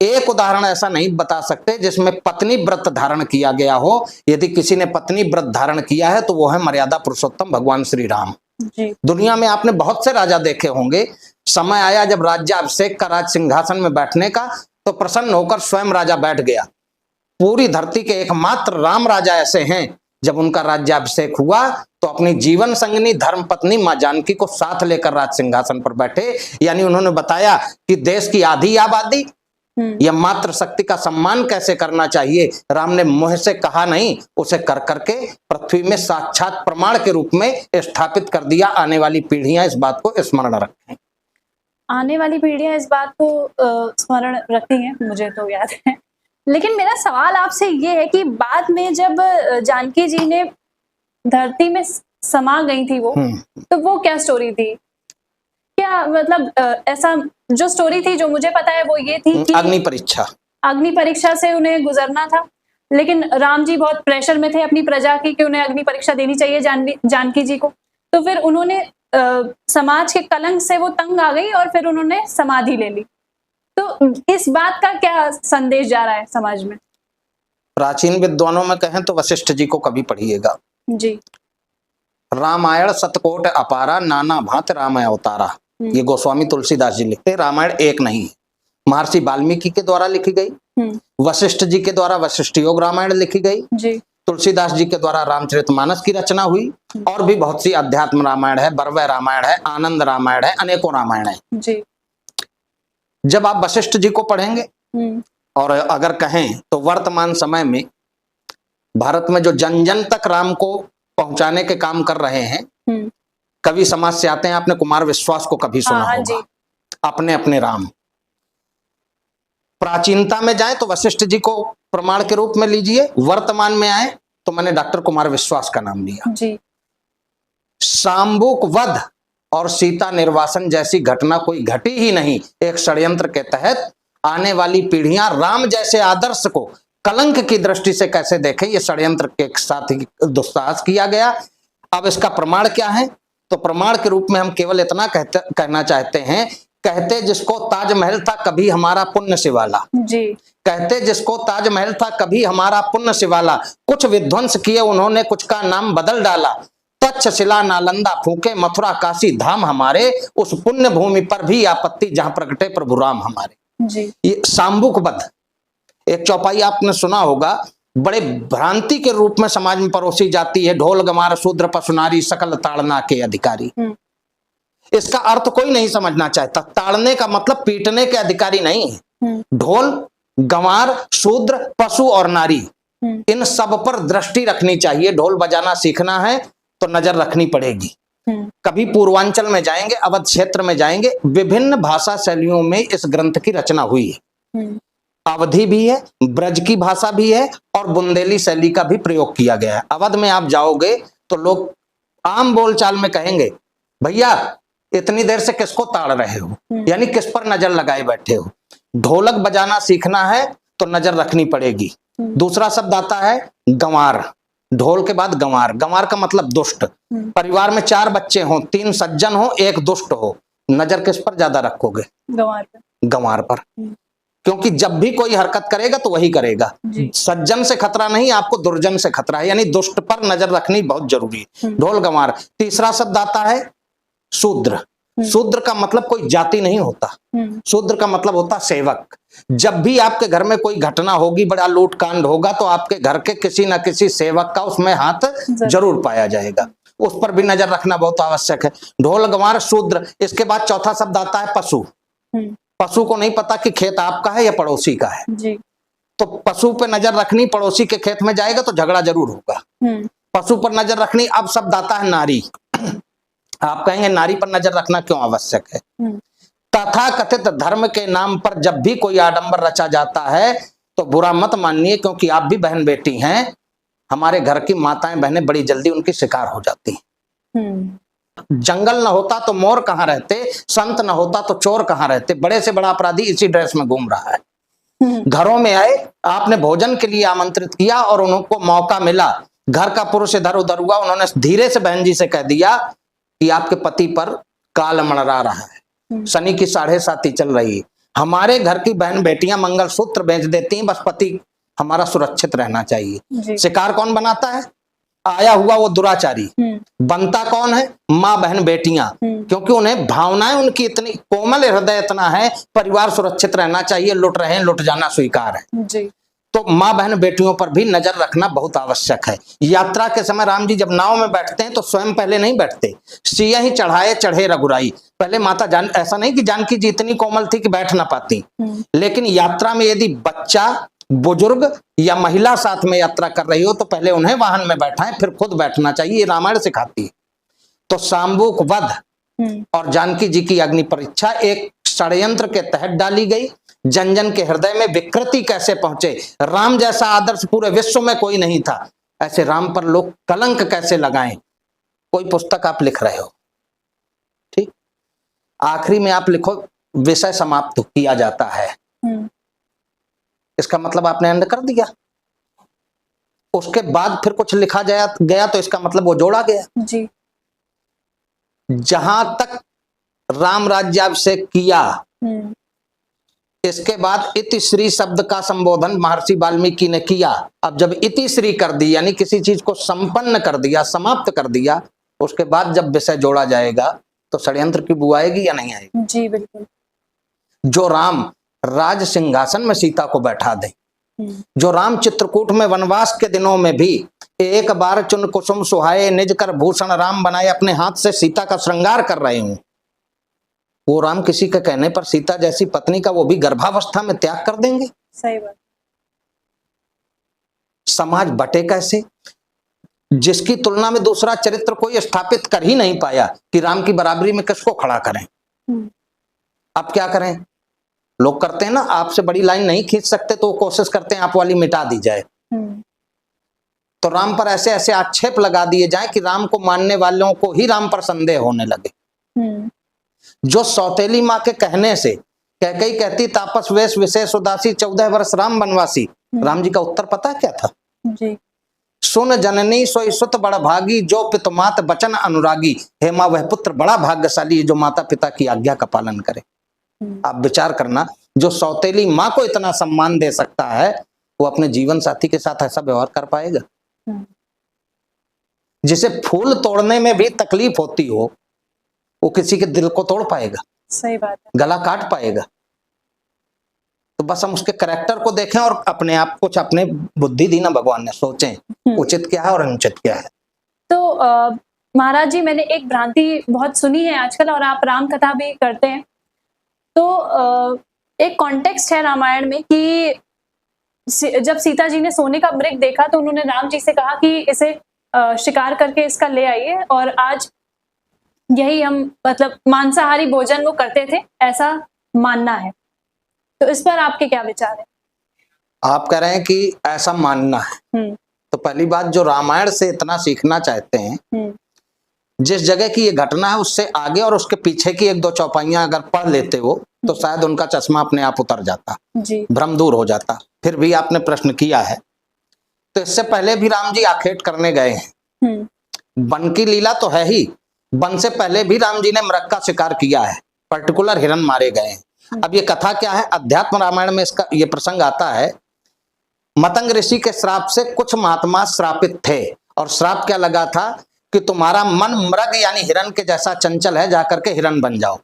एक उदाहरण ऐसा नहीं बता सकते जिसमें पत्नी व्रत धारण किया गया हो। यदि किसी ने पत्नी व्रत धारण किया है तो वो है मर्यादा पुरुषोत्तम भगवान श्री राम। जी। दुनिया में आपने बहुत से राजा देखे होंगे, समय आया जब राज्याभिषेक का राज सिंहासन में बैठने का, तो प्रसन्न होकर स्वयं राजा बैठ गया। पूरी धरती के एकमात्र राम राजा ऐसे हैं, जब उनका राज्याभिषेक हुआ तो अपनी जीवन संगिनी धर्म पत्नी मां जानकी को साथ लेकर राज सिंहासन पर बैठे। यानी उन्होंने बताया कि देश की आधी आबादी या मात्र शक्ति का सम्मान कैसे करना चाहिए। राम ने मुंह से कहा नहीं, उसे कर करके पृथ्वी में साक्षात प्रमाण के रूप में स्थापित कर दिया। आने वाली पीढ़ियां इस बात को स्मरण रखें। आने वाली पीढ़ियां इस बात को स्मरण रखती हैं, मुझे तो याद है। लेकिन मेरा सवाल आपसे ये है कि बाद में जब जानकी जी ने धरती में समा गई थी तो वो क्या स्टोरी थी? क्या मतलब ऐसा जो स्टोरी थी जो मुझे पता है वो ये थी कि अग्नि परीक्षा से उन्हें गुजरना था, लेकिन राम जी बहुत प्रेशर में थे अपनी प्रजा की कि उन्हें अग्नि परीक्षा देनी चाहिए जानकी जी को। तो फिर उन्होंने समाज के कलंक से वो तंग आ गई और फिर उन्होंने समाधि ले ली। तो इस बात का क्या संदेश जा रहा है समाज में? प्राचीन विद्वानों में कहें तो वशिष्ठ जी को कभी पढ़िएगा जी। रामायण सतकोट अपारा, नाना भांत राम अवतारा। ये गोस्वामी तुलसीदास जी लिखते हैं। रामायण एक नहीं, महर्षि वाल्मीकि के द्वारा लिखी गई, वशिष्ठ जी के द्वारा वशिष्ठ योग रामायण लिखी गई जी। तुलसीदास जी के द्वारा रामचरितमानस की रचना हुई, और भी बहुत सी अध्यात्म रामायण है, बरवय रामायण है, आनंद रामायण है, अनेकों रामायण है जी। जब आप वशिष्ठ जी को पढ़ेंगे और अगर कहें तो वर्तमान समय में भारत में जो जन जन तक राम को पहुंचाने के काम कर रहे हैं, कवि समाज से आते हैं। आपने कुमार विश्वास को कभी सुना होगा, अपने अपने राम। प्राचीनता में जाए तो वशिष्ठ जी को प्रमाण के रूप में लीजिए, वर्तमान में आए तो मैंने डॉक्टर कुमार विश्वास का नाम लिया जी। शाम्बुक वध और सीता निर्वासन जैसी घटना कोई घटी ही नहीं। एक षड्यंत्र के तहत आने वाली पीढ़ियां राम जैसे आदर्श को कलंक की दृष्टि से कैसे देखें, ये षड्यंत्र के साथ ही दुस्साहस किया गया। अब इसका प्रमाण क्या है? तो प्रमाण के रूप में हम केवल इतना कहना चाहते हैं, कहते जिसको ताजमहल था कभी हमारा पुण्य शिवाला जी। कहते जिसको ताजमहल था कभी हमारा पुण्य शिवाला, कुछ विध्वंस किए उन्होंने कुछ का नाम बदल डाला, तक्षशिला नालंदा फूके मथुरा काशी धाम हमारे, उस पुण्य भूमि पर भी आपत्ति जहां प्रगटे प्रभु राम हमारे। जी। ये शाम्बुक वध एक चौपाई आपने सुना होगा, बड़े भ्रांति के रूप में समाज में परोसी जाती है। ढोल गमार शूद्र पशुनारी सकल ताड़ना के अधिकारी। इसका अर्थ कोई नहीं समझना चाहता। ताड़ने का मतलब पीटने के अधिकारी नहीं है। ढोल गंवार शूद्र पशु और नारी, इन सब पर दृष्टि रखनी चाहिए। ढोल बजाना सीखना है तो नजर रखनी पड़ेगी। कभी पूर्वांचल में जाएंगे, अवध क्षेत्र में जाएंगे, विभिन्न भाषा शैलियों में इस ग्रंथ की रचना हुई है। अवधी भी है, ब्रज की भाषा भी है और बुंदेली शैली का भी प्रयोग किया गया है। अवध में आप जाओगे तो लोग आम बोलचाल में कहेंगे, भैया इतनी देर से किसको ताड़ रहे हो, यानी किस पर नजर लगाए बैठे हो। ढोलक बजाना सीखना है तो नजर रखनी पड़ेगी। दूसरा शब्द आता है गंवार, ढोल के बाद गंवार। गंवार का मतलब दुष्ट। परिवार में 4 बच्चे हों, 3 सज्जन हो, 1 दुष्ट हो, नजर किस पर ज्यादा रखोगे? गंवार पर। गंवार पर, क्योंकि जब भी कोई हरकत करेगा तो वही करेगा। सज्जन से खतरा नहीं, आपको दुर्जन से खतरा है, यानी दुष्ट पर नजर रखनी बहुत जरूरी है। ढोल गंवार। तीसरा शब्द आता है शूद्र। शूद्र का मतलब कोई जाति नहीं होता, शूद्र का मतलब होता सेवक। जब भी आपके घर में कोई घटना होगी, बड़ा लूटकांड होगा, तो आपके घर के किसी न किसी सेवक का उसमें हाथ जरूर पाया जाएगा। उस पर भी नजर रखना बहुत आवश्यक है। ढोल गंवार शूद्र। इसके बाद चौथा शब्द आता है पशु। पशु को नहीं पता कि खेत आपका है या पड़ोसी का है जी। तो पशु पे नजर रखनी। पड़ोसी के खेत में जाएगा तो झगड़ा जरूर होगा। पशु पर नजर रखनी। अब शब्द आता है नारी। आप कहेंगे नारी पर नजर रखना क्यों आवश्यक है? तथा कथित धर्म के नाम पर जब भी कोई आडंबर रचा जाता है तो बुरा मत मानिए, क्योंकि आप भी बहन बेटी हैं। हमारे घर की माताएं बहनें बड़ी जल्दी उनकी शिकार हो जाती हैं। जंगल न होता तो मोर कहाँ रहते, संत न होता तो चोर कहाँ रहते। बड़े से बड़ा अपराधी इसी ड्रेस में घूम रहा है। घरों में आए, आपने भोजन के लिए आमंत्रित किया और उनको मौका मिला, घर का पुरुष इधर उधर हुआ, उन्होंने धीरे से बहन जी से कह दिया कि आपके पति पर काल मंडरा रहा है, शनि की 7.5 चल रही है। हमारे घर की बहन बेटियां मंगलसूत्र बेच देती हैं, बस पति हमारा सुरक्षित रहना चाहिए। शिकार कौन बनाता है? आया हुआ वो दुराचारी। बनता कौन है? माँ बहन बेटियां, क्योंकि उन्हें भावनाएं उनकी इतनी कोमल हृदय इतना है, परिवार सुरक्षित रहना चाहिए, लुट रहे हैं लुट जाना स्वीकार है जी। तो माँ बहन बेटियों पर भी नजर रखना बहुत आवश्यक है। यात्रा के समय राम जी जब नाव में बैठते हैं तो स्वयं पहले नहीं बैठते, सिया ही चढ़ाए चढ़े रघुराई। पहले माता जान, ऐसा नहीं कि जानकी जी इतनी कोमल थी कि बैठ ना पाती, लेकिन यात्रा में यदि बच्चा बुजुर्ग या महिला साथ में यात्रा कर रही हो तो पहले उन्हें वाहन में बैठाएं, फिर खुद बैठना चाहिए। ये रामायण सिखाती है। तो शाम्बुक वध और जानकी जी की अग्नि परीक्षा एक षड्यंत्र के तहत डाली गई। जन जन के हृदय में विकृति कैसे पहुंचे। राम जैसा आदर्श पूरे विश्व में कोई नहीं था, ऐसे राम पर लोग कलंक कैसे लगाएं। कोई पुस्तक आप लिख रहे हो, ठीक, आखिरी में आप लिखो विषय समाप्त किया जाता है, इसका मतलब आपने एंड कर दिया। उसके बाद फिर कुछ लिखा गया तो इसका मतलब वो जोड़ा गया जी। जहां तक राम राज्याभिषेक किया, इसके बाद इति श्री शब्द का संबोधन महर्षि वाल्मीकि ने किया। अब जब इति श्री कर दी, यानी किसी चीज को संपन्न कर दिया, समाप्त कर दिया, उसके बाद जब विषय जोड़ा जाएगा तो षड्यंत्र की बू आएगी या नहीं आएगी? जी बिल्कुल। जो राम राज सिंहासन में सीता को बैठा दे, जो राम चित्रकूट में वनवास के दिनों में भी एक बार चुन कुसुम सुहाए निज कर भूषण राम बनाए अपने हाथ से सीता का श्रृंगार कर रहे हूं, वो राम किसी के कहने पर सीता जैसी पत्नी का वो भी गर्भावस्था में त्याग कर देंगे? सही बात। समाज बटे कैसे? जिसकी तुलना में दूसरा चरित्र कोई स्थापित कर ही नहीं पाया कि राम की बराबरी में किसको खड़ा करें। अब क्या करें? लोग करते हैं ना, आपसे बड़ी लाइन नहीं खींच सकते तो कोशिश करते हैं आप वाली मिटा दी जाए। तो राम पर ऐसे ऐसे आक्षेप लगा दिए जाए कि राम को मानने वालों को ही राम पर संदेह होने लगे। जो सौतेली माँ के कहने से कैकेयी कहती तापस वेश विशेष उदासी 14 वर्ष राम बनवासी, राम जी का उत्तर पता क्या था जी? सुन जननी सोई सुत बड़ा भागी जो पितुमात बचन अनुरागी। हे माँ, वह पुत्र बड़ा भाग्यशाली है जो माता पिता की आज्ञा का पालन करे। आप विचार करना, जो सौतेली माँ को इतना सम्मान दे सकता है वो अपने जीवन साथी के साथ ऐसा व्यवहार कर पाएगा? जिसे फूल तोड़ने में भी तकलीफ होती हो, वो किसी के दिल को तोड़ पाएगा? सही बात है। गला काट पाएगा? तो बस हम उसके कैरेक्टर को देखें और अपने आप कुछ अपने बुद्धि दी ना भगवान ने, सोचें उचित क्या है और अनुचित क्या है। तो महाराज जी, मैंने एक भ्रांति बहुत सुनी है आजकल, और आप राम कथा भी करते हैं, तो एक कॉन्टेक्स्ट है रामायण में कि जब सीता जी ने सोने का मृग देखा तो उन्होंने राम जी से कहा कि इसे शिकार करके इसका ले आइए, और आज यही हम मतलब मांसाहारी भोजन वो करते थे, ऐसा मानना है। तो इस पर आपके क्या विचार है? आप कह रहे हैं कि ऐसा मानना है, तो पहली बात, जो रामायण से इतना सीखना चाहते हैं, जिस जगह की ये घटना है उससे आगे और उसके पीछे की एक दो चौपाइयां अगर पढ़ लेते हो तो शायद उनका चश्मा अपने आप उतर जाता, जी। भ्रम दूर हो जाता। फिर भी आपने प्रश्न किया है, तो इससे पहले भी राम जी आखेट करने गए हैं। वन की लीला तो है ही, वन से पहले भी राम जी ने मृग का शिकार किया है, पर्टिकुलर हिरन मारे गए हैं। अब ये कथा क्या है? अध्यात्म रामायण में इसका ये प्रसंग आता है। मतंग ऋषि के श्राप से कुछ महात्मा श्रापित थे, और श्राप क्या लगा था कि तुम्हारा मन मृग यानी हिरन के जैसा चंचल है, जाकर के हिरन बन जाओ।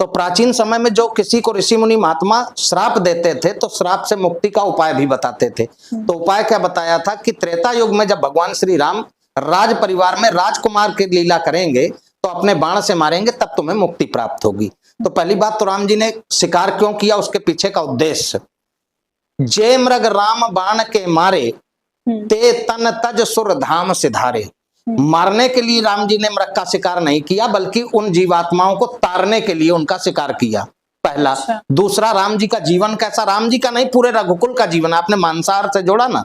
तो प्राचीन समय में जो किसी को ऋषि मुनि महात्मा श्राप देते थे तो श्राप से मुक्ति का उपाय भी बताते थे। तो उपाय क्या बताया था कि त्रेता युग में जब भगवान श्री राम राज परिवार में राजकुमार की लीला करेंगे तो अपने बाण से मारेंगे, तब तुम्हें मुक्ति प्राप्त होगी। तो पहली बात तो राम जी ने शिकार क्यों किया, उसके पीछे का उद्देश्य, जे मृग राम बाण के मारे ते तन तज सुर धाम सिधारे। मारने के लिए राम जी ने मृग का शिकार नहीं किया, बल्कि उन जीवात्माओं को तारने के लिए उनका शिकार किया, पहला। दूसरा, राम जी का जीवन कैसा, राम जी का नहीं पूरे रघुकुल का जीवन। आपने मांसाहार से जोड़ा ना,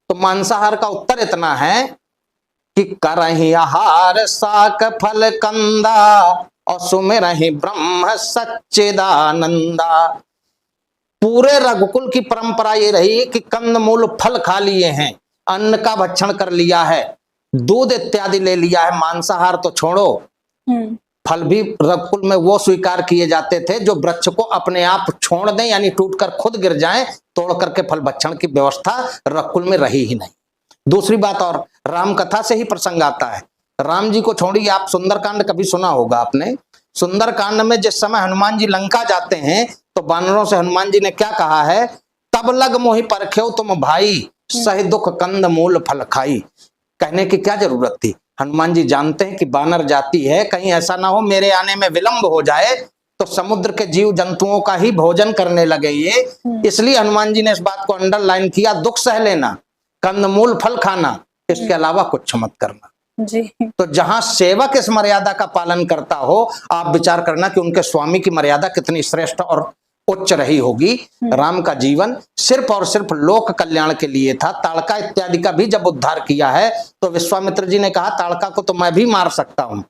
तो मांसाहार का उत्तर इतना है कि करहि आहार साक फल कंदा और सुमिरहि ब्रह्म सच्चिदानंदा। पूरे रघुकुल की परंपरा ये रही कि कंदमूल फल खा लिए हैं, अन्न का भक्षण कर लिया है, दूध इत्यादि ले लिया है, मांसाहार तो छोड़ो, फल भी रघुकुल में वो स्वीकार किए जाते थे जो वृक्ष को अपने आप छोड़ दें, यानी टूटकर खुद गिर जाएं, तोड़ करके फल भक्षण की व्यवस्था रघुकुल में रही ही नहीं। दूसरी बात, और राम कथा से ही प्रसंग आता है। राम जी को छोड़िए, आप सुंदरकांड कभी सुना होगा आपने। सुंदरकांड में जिस समय हनुमान जी लंका जाते हैं तो बानरों से हनुमान जी ने क्या कहा है, तब लग मोहि परख्यो तुम भाई, सहि दुख कंद मूल फल खाई। कहने की क्या जरूरत थी? हनुमान जी जानते हैं कि बानर जाती है, कहीं ऐसा ना हो मेरे आने में विलंब हो जाए तो समुद्र के जीव जंतुओं का ही भोजन करने लगे ये। इसलिए हनुमान जी ने इस बात को अंडरलाइन किया, दुख सह लेना, कंदमूल फल खाना, इसके अलावा कुछ मत करना जी। तो जहां सेवक इस मर्यादा का पालन करता हो, आप विचार करना कि उनके स्वामी की मर्यादा कितनी श्रेष्ठ और उच्च रही होगी। राम का जीवन सिर्फ और सिर्फ लोक कल्याण के लिए था। ताड़का इत्यादि का भी जब उद्धार किया है तो विश्वामित्र जी ने कहा, ताड़का को तो मैं भी मार सकता हूँ,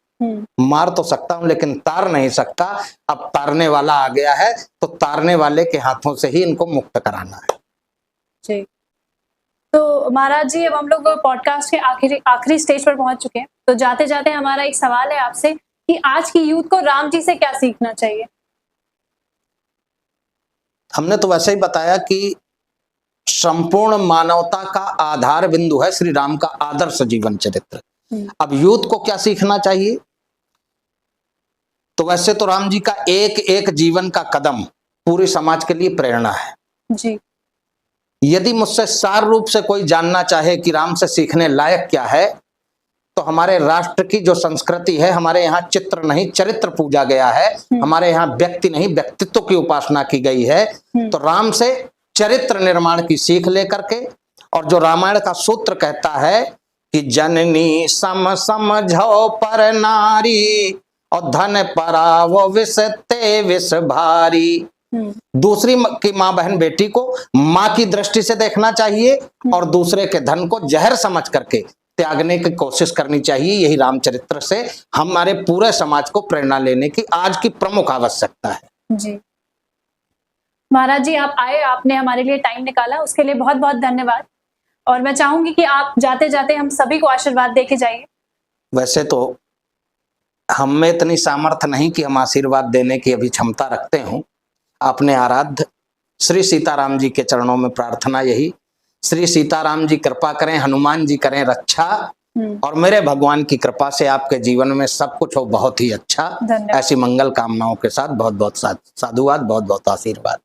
मार तो सकता हूं लेकिन तार नहीं सकता। अब तारने वाला आ गया है तो तारने वाले के हाथों से ही इनको मुक्त कराना है। जी। तो महाराज जी, अब हम लोग पॉडकास्ट के आखिरी स्टेज पर पहुंच चुके हैं, तो जाते जाते हमारा एक सवाल है आपसे कि आज की यूथ को राम जी से क्या सीखना चाहिए? हमने तो वैसे ही बताया कि संपूर्ण मानवता का आधार बिंदु है श्री राम का आदर्श जीवन चरित्र। अब यूथ को क्या सीखना चाहिए? तो वैसे तो राम जी का एक एक जीवन का कदम पूरे समाज के लिए प्रेरणा है जी। यदि मुझसे सार रूप से कोई जानना चाहे कि राम से सीखने लायक क्या है, तो हमारे राष्ट्र की जो संस्कृति है, हमारे यहाँ चित्र नहीं चरित्र पूजा गया है, हमारे यहाँ व्यक्ति नहीं व्यक्तित्व की उपासना की गई है। तो राम से चरित्र निर्माण की सीख लेकर के, और जो रामायण का सूत्र कहता है कि जननी सम समझो पर नारी और धन परावो विष ते विष भारी। दूसरी की माँ बहन बेटी को माँ की दृष्टि से देखना चाहिए और दूसरे के धन को जहर समझ करके त्यागने की कोशिश करनी चाहिए। यही रामचरित्र से हमारे पूरे समाज को प्रेरणा लेने की आज की प्रमुख आवश्यकता है। जी महाराज जी, आप आए, आपने हमारे लिए टाइम निकाला, उसके लिए बहुत बहुत धन्यवाद। और मैं चाहूंगी कि आप जाते जाते हम सभी को आशीर्वाद दे के जाइए। वैसे तो हम में इतनी सामर्थ्य नहीं कि हम आशीर्वाद देने की अभी क्षमता रखते हों। अपने आराध्य श्री सीताराम जी के चरणों में प्रार्थना यही, श्री सीताराम जी कृपा करें, हनुमान जी करें रक्षा, और मेरे भगवान की कृपा से आपके जीवन में सब कुछ हो बहुत ही अच्छा। धन्यवाद। ऐसी मंगल कामनाओं के साथ बहुत बहुत साधुवाद, बहुत बहुत आशीर्वाद।